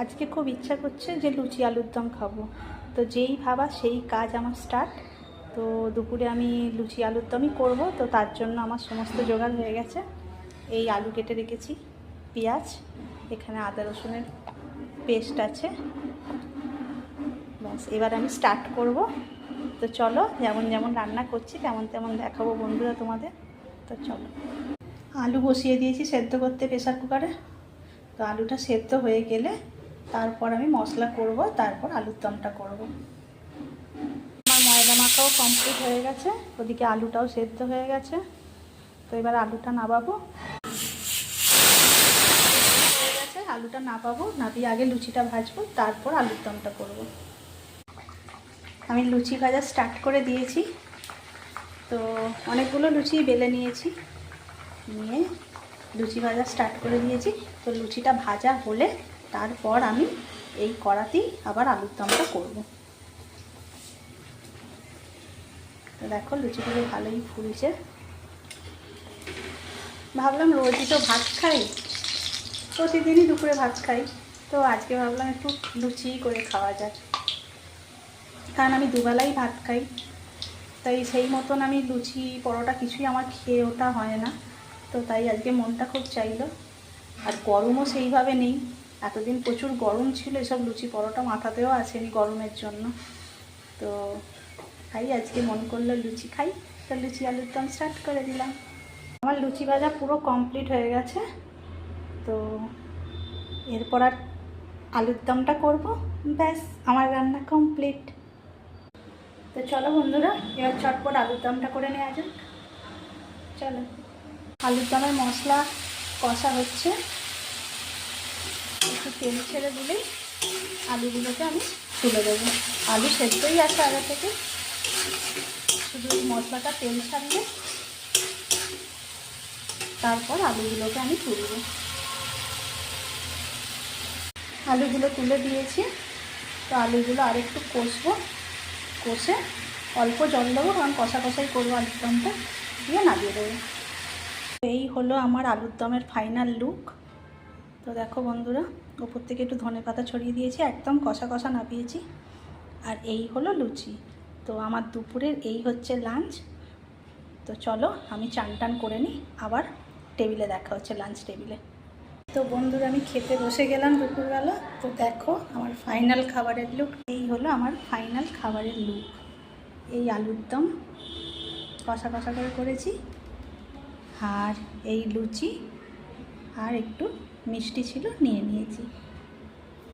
আজকে খুব ইচ্ছা করছে যে লুচি আলুর দম খাবো। তো যেই ভাবা সেই কাজ আমার স্টার্ট। তো দুপুরে আমি লুচি আলুর দমই করবো। তো তার জন্য আমার সমস্ত জোগাড় হয়ে গেছে। এই আলু কেটে রেখেছি, পেঁয়াজ, এখানে আদা রসুনের পেস্ট আছে। ব্যাস, এবার আমি স্টার্ট করব। তো চলো, যেমন যেমন রান্না করছি তেমন তেমন দেখাবো বন্ধুরা তোমাদের। তো চলো, আলু বসিয়ে দিয়েছি সেদ্ধ করতে প্রেসার কুকারে। তো আলুটা সেদ্ধ হয়ে গেলে তারপর আমি মশলা করব, তারপর আলুর দমটা করব। আমার ময়দা মাখাও কমপ্লিট হয়ে গেছে, ওদিকে আলুটাও সেদ্ধ হয়ে গেছে। তো এবার আলুটা নামাবো। হয়ে গেছে, আলুটা নামাবো, নামিয়ে আগে লুচিটা ভাজবো, তারপর আলুর দমটা করব। আমি লুচি ভাজা স্টার্ট করে দিয়েছি। তো অনেকগুলো লুচি বেলে নিয়েছি, নিয়ে লুচি ভাজা স্টার্ট করে দিয়েছি। তো লুচিটা ভাজা হলে তারপর আমি এই কড়াতেই আবার আলুর দমটা করব। তো দেখো লুচিগুলো ভালোই ফুলছে। ভাবলাম রোজই তো ভাত খাই, প্রতিদিনই দুপুরে ভাত খাই, তো আজকে ভাবলাম একটু লুচি করে খাওয়া যাক। কারণ আমি দুবেলাই ভাত খাই, তাই সেই মতন আমি লুচি পরোটা কিছুই আমার খেয়ে ওঠা হয় না। তো তাই আজকে মনটা খুব চাইলো। আর গরমও সেইভাবে নেই, এতদিন প্রচুর গরম ছিল, এসব লুচি পরোটা মাথাতেও আসেনি গরমের জন্য। তো তাই আজকে মন করলো লুচি খাই। তো লুচি আলুর দম স্টার্ট করে দিলাম। আমার লুচি ভাজা পুরো কমপ্লিট হয়ে গেছে। তো এরপর আর আলুর দমটা করবো, ব্যাস আমার রান্না কমপ্লিট। তো চলো বন্ধুরা, এবার চটপট আলুর দমটা করে নেওয়া যাক। চলো, আলুর দমের মশলা কষা হচ্ছে, একটু তেল ছেড়ে দিলেই আলুগুলোকে আমি তুলে দেবো। আলু সেদ্ধই আছে আগে থেকে, শুধু এই মশলাটা তেল ছাড়লে তারপর আলুগুলোকে আমি তুলব। আলুগুলো তুলে দিয়েছি। তো আলুগুলো আরেকটু কষবো, কষে অল্প জল দেবো, কারণ কষা কষাই করবো আলুর দমটা, দিয়ে নামিয়ে দেবো। এই হলো আমার আলুর দমের ফাইনাল লুক। তো দেখো বন্ধুরা, ওপর থেকে একটু ধনেপাতা ছড়িয়ে দিয়েছি, একদম কষা কষা নামিয়েছি। আর এই হলো লুচি। তো আমার দুপুরের এই হচ্ছে লাঞ্চ। তো চলো আমি চান টান করে নিই, আবার টেবিলে দেখা হচ্ছে লাঞ্চ টেবিলে। তো বন্ধুরা, আমি খেতে বসে গেলাম দুপুরবেলা। তো দেখো আমার ফাইনাল খাবারের লুক। এই হলো আমার ফাইনাল খাবারের লুক। এই আলুর দম কষা কষা করে করেছি, আর এই লুচি, আর একটু মিষ্টি ছিল নিয়ে নিয়েছি।